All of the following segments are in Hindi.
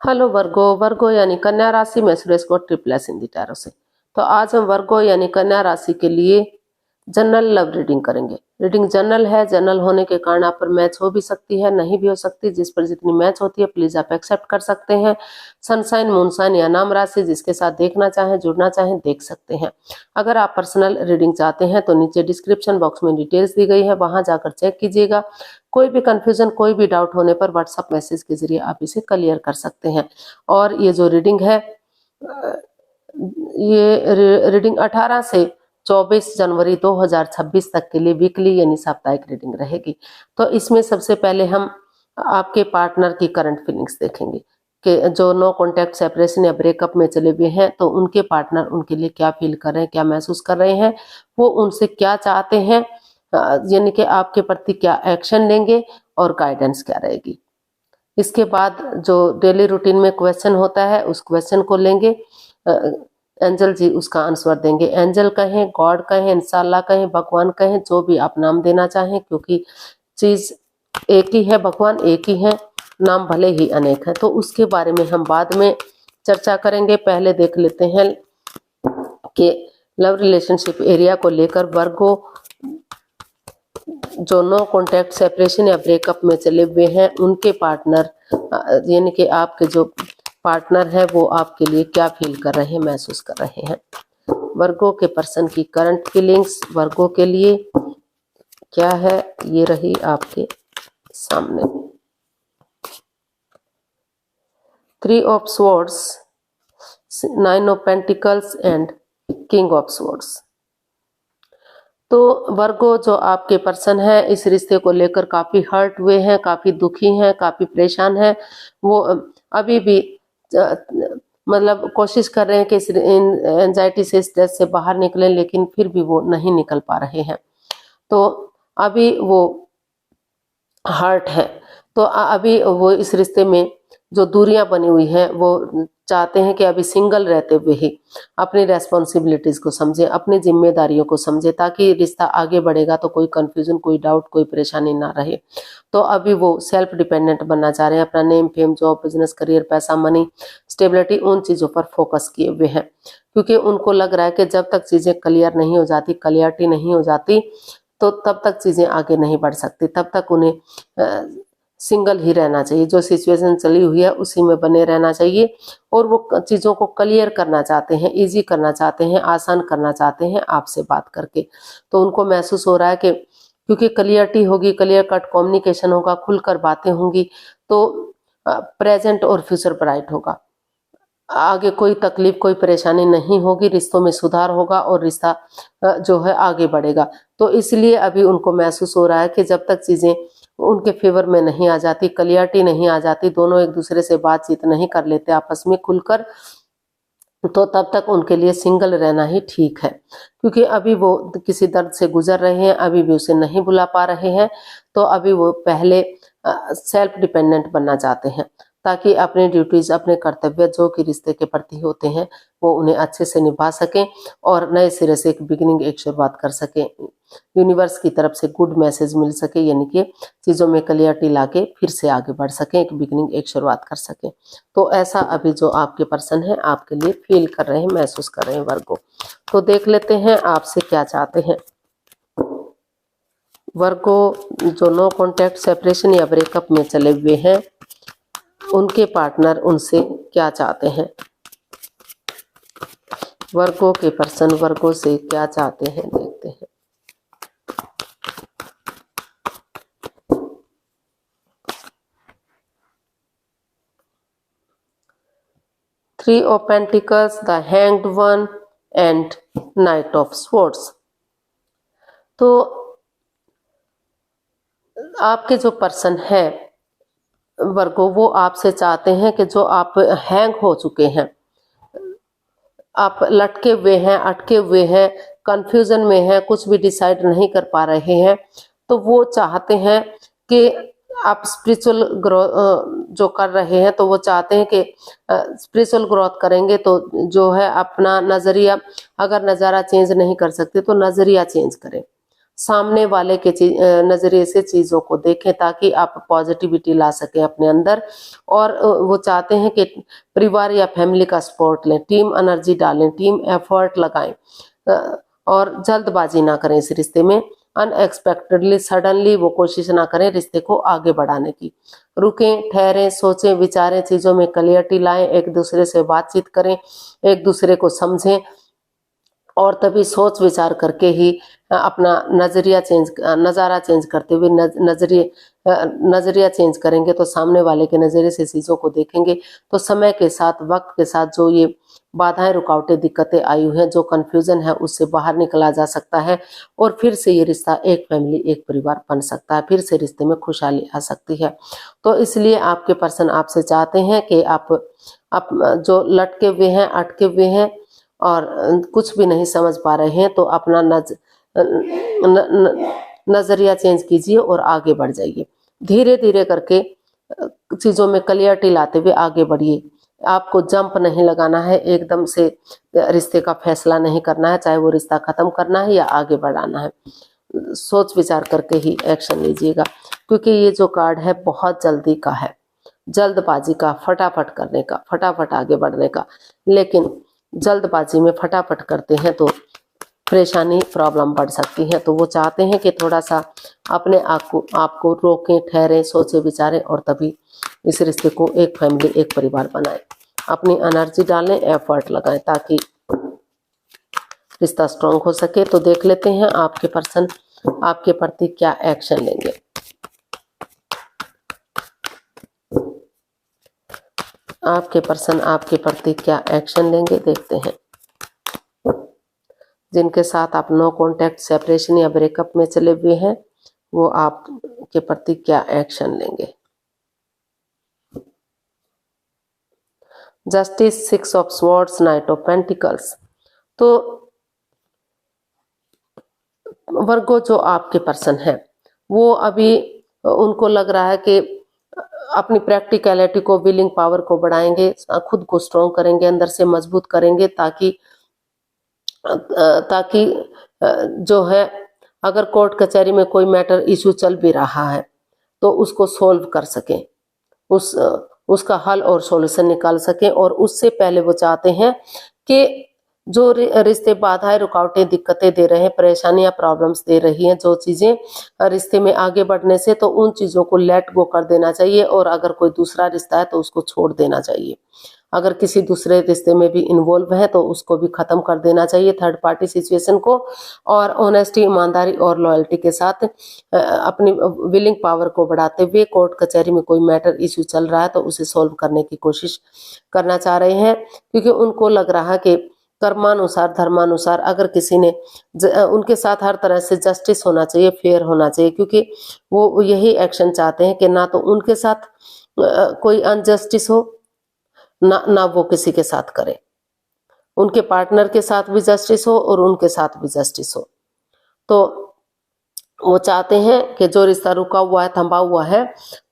हेलो वर्गो। वर्गो यानी कन्या राशि में सुरेश को ट्रिप्लस इन दी टैरो से। तो आज हम वर्गो यानी कन्या राशि के लिए जनरल लव रीडिंग करेंगे। रीडिंग जनरल है, जनरल होने के कारण आप पर मैच हो भी सकती है, नहीं भी हो सकती। जिस पर जितनी मैच होती है प्लीज आप एक्सेप्ट कर सकते हैं। सनसाइन, मूनसाइन या नाम राशि जिसके साथ देखना चाहें, जुड़ना चाहें, देख सकते हैं। अगर आप पर्सनल रीडिंग चाहते हैं तो नीचे डिस्क्रिप्शन बॉक्स में डिटेल्स दी गई है, वहां जाकर चेक कीजिएगा। कोई भी कंफ्यूजन, कोई भी डाउट होने पर व्हाट्सएप मैसेज के जरिए आप इसे क्लियर कर सकते हैं। और ये जो रीडिंग है, ये रीडिंग 18 से 24 जनवरी 2026 तक के लिए वीकली यानी साप्ताहिक रीडिंग रहेगी। तो इसमें सबसे पहले हम आपके पार्टनर की करंट फीलिंग्स देखेंगे कि जो नो कॉन्टैक्ट, सेपरेशन या ब्रेकअप में चले हुए हैं तो उनके पार्टनर उनके लिए क्या फील कर रहे हैं, क्या महसूस कर रहे हैं, वो उनसे क्या चाहते हैं, यानी कि आपके प्रति क्या एक्शन लेंगे और गाइडेंस क्या रहेगी। इसके बाद जो डेली रूटीन में क्वेश्चन होता है उस क्वेश्चन को लेंगे, एंजल जी उसका आंसर देंगे। एंजल कहें, गॉड कहें, इंशाल्लाह कहें, भगवान कहें, जो भी आप नाम देना चाहें, क्योंकि चीज एक ही है, भगवान एक ही है, नाम भले ही अनेक है। तो उसके बारे में हम बाद में चर्चा करेंगे। पहले देख लेते हैं कि लव रिलेशनशिप एरिया को लेकर वर्गो जो नो कॉन्टैक्ट, सेपरेशन या ब्रेकअप में चले हुए हैं उनके पार्टनर, यानी कि आपके जो पार्टनर है वो आपके लिए क्या फील कर रहे हैं, महसूस कर रहे हैं। वर्गो के पर्सन की करंट फीलिंग्स वर्गो के लिए क्या है, ये रही आपके सामने। 3 of swords, 9 of pentacles and king of swords. तो वर्गो जो आपके पर्सन है इस रिश्ते को लेकर काफी हर्ट हुए हैं, काफी दुखी हैं, काफी परेशान हैं। वो अभी भी मतलब कोशिश कर रहे हैं कि इस एंजाइटी से, स्ट्रेस से बाहर निकलें, लेकिन फिर भी वो नहीं निकल पा रहे हैं। तो अभी वो हर्ट है। तो अभी वो इस रिश्ते में जो दूरियां बनी हुई हैं वो चाहते हैं कि अभी सिंगल रहते हुए ही अपनी रेस्पॉन्सिबिलिटीज को समझे, अपनी जिम्मेदारियों को समझे, ताकि रिश्ता आगे बढ़ेगा तो कोई कंफ्यूजन, कोई डाउट, कोई परेशानी ना रहे। तो अभी वो सेल्फ डिपेंडेंट बनना चाह रहे हैं, अपना name, fame, job, business, career, पैसा, मनी, स्टेबिलिटी, उन चीजों पर फोकस किए हुए हैं। क्योंकि उनको लग रहा है कि जब तक चीजें क्लियर नहीं हो जाती, क्लियरिटी नहीं हो जाती, तो तब तक चीजें आगे नहीं बढ़ सकती। तब तक उन्हें सिंगल ही रहना चाहिए, जो सिचुएशन चली हुई है उसी में बने रहना चाहिए। और वो चीज़ों को क्लियर करना चाहते हैं, इजी करना चाहते हैं, आसान करना चाहते हैं आपसे बात करके। तो उनको महसूस हो रहा है कि क्योंकि क्लियरिटी होगी, क्लियर कट कम्युनिकेशन होगा, खुलकर बातें होंगी, तो प्रेजेंट और फ्यूचर ब्राइट होगा। आगे कोई तकलीफ, कोई परेशानी नहीं होगी, रिश्तों में सुधार होगा और रिश्ता जो है आगे बढ़ेगा। तो इसलिए अभी उनको महसूस हो रहा है कि जब तक चीज़ें उनके फेवर में नहीं आ जाती, क्लियरिटी नहीं आ जाती, दोनों एक दूसरे से बातचीत नहीं कर लेते आपस में खुलकर, तो तब तक उनके लिए सिंगल रहना ही ठीक है। क्योंकि अभी वो किसी दर्द से गुजर रहे हैं, अभी भी उसे नहीं बुला पा रहे हैं। तो अभी वो पहले सेल्फ डिपेंडेंट बनना चाहते हैं, ताकि अपनी ड्यूटीज, अपने कर्तव्य जो कि रिश्ते के प्रति होते हैं वो उन्हें अच्छे से निभा सकें और नए सिरे से एक बिगिनिंग, एक शुरुआत कर सकें। यूनिवर्स की तरफ से गुड मैसेज मिल सके, यानी कि चीज़ों में क्लियरिटी लाके फिर से आगे बढ़ सकें, एक बिगिनिंग, एक शुरुआत कर सकें। तो ऐसा अभी जो आपके पर्सन है आपके लिए फील कर रहे हैं, महसूस कर रहे हैं वर्गो। तो देख लेते हैं आपसे क्या चाहते हैं। वर्गो जो नो कॉन्टैक्ट, सेपरेशन या ब्रेकअप में चले हुए हैं उनके पार्टनर उनसे क्या चाहते हैं। वर्गो के पर्सन वर्गो से क्या चाहते हैं, देखते हैं। Three of pentacles, the hanged one and night of swords. तो आपके जो पर्सन है वर्गो, वो आपसे चाहते हैं कि जो आप हैंग हो चुके हैं, आप लटके हुए हैं, अटके हुए हैं, कंफ्यूजन में हैं, कुछ भी डिसाइड नहीं कर पा रहे हैं, तो वो चाहते हैं कि आप स्पिरिचुअल ग्रोथ जो कर रहे हैं, तो वो चाहते हैं कि स्पिरिचुअल ग्रोथ करेंगे तो जो है अपना नज़रिया, अगर नज़ारा चेंज नहीं कर सकते तो नज़रिया चेंज करें। सामने वाले के नजरिए से चीजों को देखें ताकि आप पॉजिटिविटी ला सकें अपने अंदर। और वो चाहते हैं कि परिवार या फैमिली का सपोर्ट लें, टीम एनर्जी डालें, टीम एफर्ट लगाएं और जल्दबाजी ना करें इस रिश्ते में। अनएक्सपेक्टेडली सडनली वो कोशिश ना करें रिश्ते को आगे बढ़ाने की। रुकें, ठहरें, सोचें, विचारें, चीजों में क्लियरिटी लाएं, एक दूसरे से बातचीत करें, एक दूसरे को समझें और तभी सोच विचार करके ही अपना नज़ारा चेंज करते हुए नज़रिया चेंज करेंगे तो सामने वाले के नज़रिए से चीज़ों को देखेंगे तो समय के साथ, वक्त के साथ जो ये बाधाएं, रुकावटें, दिक्कतें आई हुई हैं, जो कन्फ्यूजन है उससे बाहर निकला जा सकता है और फिर से ये रिश्ता एक फैमिली, एक परिवार बन सकता है, फिर से रिश्ते में खुशहाली आ सकती है। तो इसलिए आपके पर्सन आपसे चाहते हैं कि आप जो लटके हुए हैं, अटके हुए हैं और कुछ भी नहीं समझ पा रहे हैं तो अपना नजरिया चेंज कीजिए और आगे बढ़ जाइए। धीरे धीरे करके चीजों में क्लियरिटी लाते हुए आगे बढ़िए। आपको जंप नहीं लगाना है, एकदम से रिश्ते का फैसला नहीं करना है, चाहे वो रिश्ता खत्म करना है या आगे बढ़ाना है। सोच विचार करके ही एक्शन लीजिएगा क्योंकि ये जो कार्ड है बहुत जल्दी का है, जल्दबाजी का, फटाफट करने का, फटाफट आगे बढ़ने का। लेकिन जल्दबाजी में फटाफट करते हैं तो परेशानी, प्रॉब्लम बढ़ सकती है। तो वो चाहते हैं कि थोड़ा सा अपने आपको रोकें, ठहरें, सोचें, विचारें और तभी इस रिश्ते को एक फैमिली, एक परिवार बनाएं। अपनी एनर्जी डालें, एफर्ट लगाएं ताकि रिश्ता स्ट्रांग हो सके। तो देख लेते हैं आपके पर्सन आपके प्रति क्या एक्शन लेंगे। आपके पर्सन आपके प्रति क्या एक्शन लेंगे देखते हैं। जिनके साथ आप नो कॉन्टैक्ट, सेपरेशन या ब्रेकअप में चले हुए हैं वो आपके प्रति क्या एक्शन लेंगे। Justice, 6 of swords, night of pentacles. तो वर्गो जो आपके पर्सन है वो अभी उनको लग रहा है कि अपनी प्रैक्टिकलिटी को, विलिंग पावर को बढ़ाएंगे, खुद को स्ट्रॉन्ग करेंगे, अंदर से मजबूत करेंगे ताकि जो है अगर कोर्ट कचहरी में कोई मैटर इशू चल भी रहा है तो उसको सोल्व कर सकें, उसका हल और सॉल्यूशन निकाल सकें। और उससे पहले वो चाहते हैं कि जो रिश्ते बाधाएं, रुकावटें, दिक्कतें दे रहे हैं, परेशानियां, प्रॉब्लम्स दे रही हैं, जो चीजें रिश्ते में आगे बढ़ने से, तो उन चीजों को लेट गो कर देना चाहिए। और अगर कोई दूसरा रिश्ता है तो उसको छोड़ देना चाहिए। अगर किसी दूसरे रिश्ते में भी इन्वॉल्व है तो उसको भी खत्म कर देना चाहिए, थर्ड पार्टी सिचुएशन को। और ऑनेस्टी, ईमानदारी और लॉयल्टी के साथ अपनी विलिंग पावर को बढ़ाते हुए कोर्ट कचहरी में कोई मैटर इशू चल रहा है तो उसे सॉल्व करने की कोशिश करना चाह रहे हैं। क्योंकि उनको लग रहा है कि कर्मानुसार, धर्मानुसार अगर किसी ने उनके साथ हर तरह से जस्टिस होना चाहिए, फेयर होना चाहिए। क्योंकि वो यही एक्शन चाहते हैं कि ना तो उनके साथ कोई अनजस्टिस हो, ना वो किसी के साथ करे, उनके पार्टनर के साथ भी जस्टिस हो और उनके साथ भी जस्टिस हो। तो वो चाहते हैं कि जो रिश्ता रुका हुआ है, थमा हुआ है,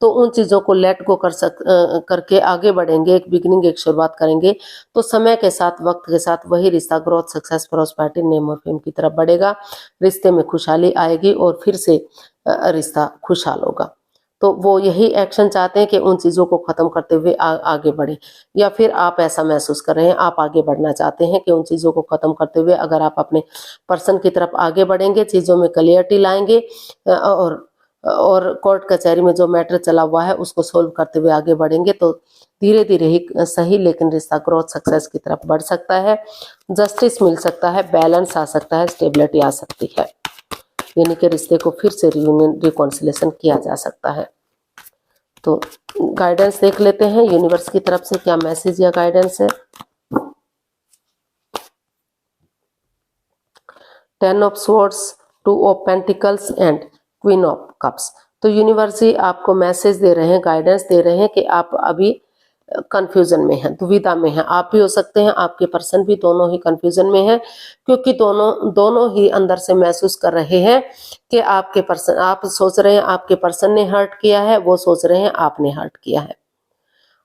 तो उन चीजों को लेट गो करके आगे बढ़ेंगे, एक बिगिनिंग, एक शुरुआत करेंगे तो समय के साथ, वक्त के साथ वही रिश्ता ग्रोथ, सक्सेस, प्रॉस्पेरिटी, नेम और फेम की तरफ बढ़ेगा। रिश्ते में खुशहाली आएगी और फिर से रिश्ता खुशहाल होगा। तो वो यही एक्शन चाहते हैं कि उन चीजों को खत्म करते हुए आगे बढ़े। या फिर आप ऐसा महसूस कर रहे हैं, आप आगे बढ़ना चाहते हैं कि उन चीजों को खत्म करते हुए अगर आप अपने पर्सन की तरफ आगे बढ़ेंगे, चीजों में क्लियरिटी लाएंगे और कोर्ट कचहरी में जो मैटर चला हुआ है उसको सोल्व करते हुए आगे बढ़ेंगे तो धीरे धीरे ही सही लेकिन रिश्ता ग्रोथ, सक्सेस की तरफ बढ़ सकता है। जस्टिस मिल सकता है, बैलेंस आ सकता है, स्टेबिलिटी आ सकती है, यानी कि रिश्ते को फिर से रियूनियन, रिकॉन्सिलेशन किया जा सकता है। तो गाइडेंस देख लेते हैं यूनिवर्स की तरफ से क्या मैसेज या गाइडेंस है। 10 of swords, 2 of pentacles and queen of cups. तो यूनिवर्स ही आपको मैसेज दे रहे हैं, गाइडेंस दे रहे हैं कि आप अभी कंफ्यूजन में हैं, दुविधा में हैं। आप भी हो सकते हैं, आपके पर्सन भी, दोनों ही कंफ्यूजन में हैं क्योंकि दोनों ही अंदर से महसूस कर रहे हैं कि आपके पर्सन, आप सोच रहे हैं आपके पर्सन ने हर्ट किया है, वो सोच रहे हैं आपने हर्ट किया है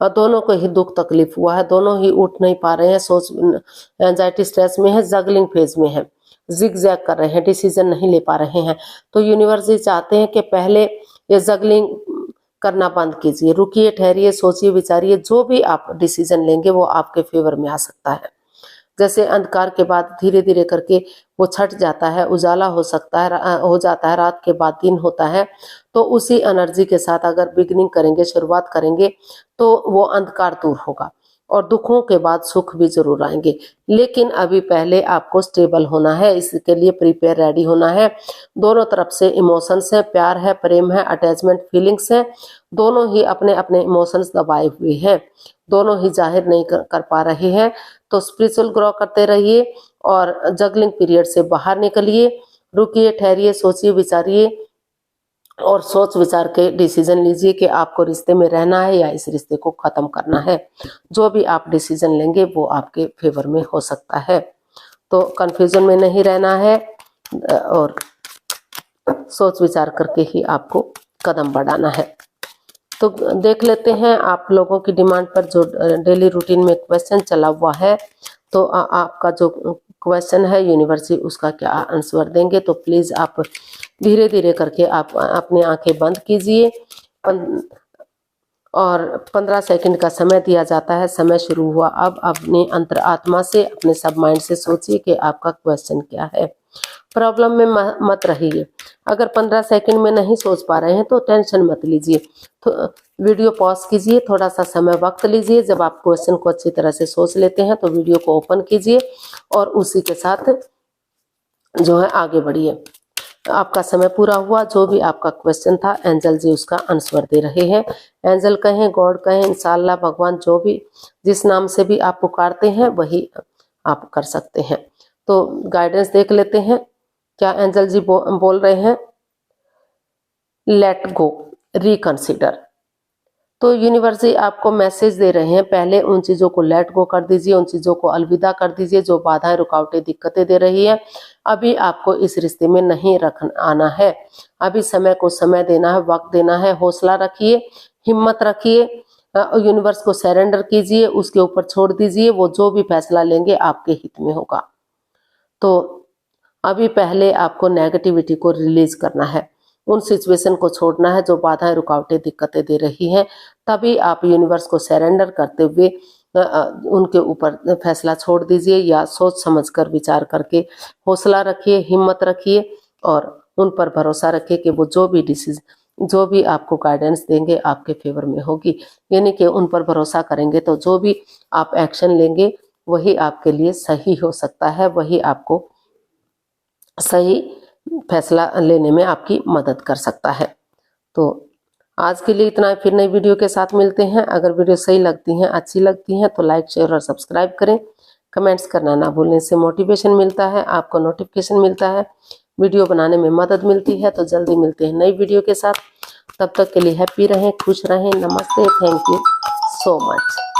और दोनों को ही दुख तकलीफ हुआ है, दोनों ही उठ नहीं पा रहे हैं, सोच, एंजाइटी, स्ट्रेस में है, जगलिंग फेज में है। जिग-जैग कर रहे हैं, डिसीजन नहीं ले पा रहे हैं, तो यूनिवर्स जी चाहते हैं कि पहले ये जगलिंग करना बंद कीजिए, रुकिए, ठहरिए, सोचिए, विचारिए, जो भी आप डिसीजन लेंगे वो आपके फेवर में आ सकता है। जैसे अंधकार के बाद धीरे-धीरे करके वो छट जाता है, उजाला हो सकता है, हो जाता है, रात के बाद दिन होता है, तो उसी एनर्जी के साथ अगर बिगिनिंग करेंगे, शुरुआत करेंगे, तो वो अंधकार दूर होगा और दुखों के बाद सुख भी ज़रूर आएँगे। लेकिन अभी पहले आपको स्टेबल होना है, इसके लिए प्रिपेयर रेडी होना है। दोनों तरफ से इमोशंस हैं, प्यार है, प्रेम है, अटैचमेंट फीलिंग्स हैं, दोनों ही अपने-अपने इमोशंस दबाए हुए हैं, दोनों ही ज़ाहिर नहीं कर पा रहे हैं। तो स्पिरिचुअल ग्रो करते रहिए और जगलिंग पीरियड से बाहर निकलिए, रुकिए, ठहरिए, सोचिए, विचारिए और सोच विचार के डिसीजन लीजिए कि आपको रिश्ते में रहना है या इस रिश्ते को ख़त्म करना है। जो भी आप डिसीजन लेंगे वो आपके फेवर में हो सकता है। तो कन्फ्यूजन में नहीं रहना है और सोच विचार करके ही आपको कदम बढ़ाना है। तो देख लेते हैं आप लोगों की डिमांड पर जो डेली रूटीन में क्वेश्चन चला हुआ है, तो आपका जो क्वेश्चन है यूनिवर्स जी उसका क्या आंसर देंगे। तो प्लीज़ आप धीरे धीरे करके आप अपनी आंखें बंद कीजिए और 15 सेकंड का समय दिया जाता है। समय शुरू हुआ। अब अपने अंतर आत्मा से, अपने सब माइंड से सोचिए कि आपका क्वेश्चन क्या है। प्रॉब्लम में मत रहिए। अगर 15 सेकंड में नहीं सोच पा रहे हैं तो टेंशन मत लीजिए, तो वीडियो पॉज कीजिए, थोड़ा सा समय वक्त लीजिए। जब आप क्वेश्चन को अच्छी तरह से सोच लेते हैं तो वीडियो को ओपन कीजिए और उसी के साथ जो है आगे बढ़िए। आपका समय पूरा हुआ। जो भी आपका क्वेश्चन था एंजल जी उसका आंसर दे रहे हैं। एंजल कहें, गॉड कहें, इंशाल्लाह, भगवान, जो भी जिस नाम से भी आप पुकारते हैं वही आप कर सकते हैं। तो गाइडेंस देख लेते हैं क्या एंजल जी बोल रहे हैं। Let go, reconsider. तो यूनिवर्स जी आपको मैसेज दे रहे हैं, पहले उन चीज़ों को लेट गो कर दीजिए, उन चीज़ों को अलविदा कर दीजिए जो बाधाएं, रुकावटें, दिक्कतें दे रही है। अभी आपको इस रिश्ते में नहीं आना है। अभी समय को समय देना है, वक्त देना है। हौसला रखिए, हिम्मत रखिए, यूनिवर्स को सरेंडर कीजिए, उसके ऊपर छोड़ दीजिए। वो जो भी फैसला लेंगे आपके हित में होगा। तो अभी पहले आपको नेगेटिविटी को रिलीज करना है, उन सिचुएशन को छोड़ना है जो बाधाएं, रुकावटें, दिक्कतें दे रही हैं। तभी आप यूनिवर्स को सरेंडर करते हुए उनके ऊपर फैसला छोड़ दीजिए या सोच समझकर विचार करके हौसला रखिए, हिम्मत रखिए और उन पर भरोसा रखिए कि वो जो भी आपको गाइडेंस देंगे आपके फेवर में होगी। यानी कि उन पर भरोसा करेंगे तो जो भी आप एक्शन लेंगे वही आपके लिए सही हो सकता है, वही आपको सही फैसला लेने में आपकी मदद कर सकता है। तो आज के लिए इतना है, फिर नई वीडियो के साथ मिलते हैं। अगर वीडियो सही लगती हैं, अच्छी लगती हैं तो लाइक, शेयर और सब्सक्राइब करें। कमेंट्स करना ना भूलें, इससे मोटिवेशन मिलता है, आपको नोटिफिकेशन मिलता है, वीडियो बनाने में मदद मिलती है। तो जल्दी मिलते हैं नई वीडियो के साथ। तब तक के लिए हैप्पी रहें, खुश रहें। नमस्ते, थैंक यू सो मच।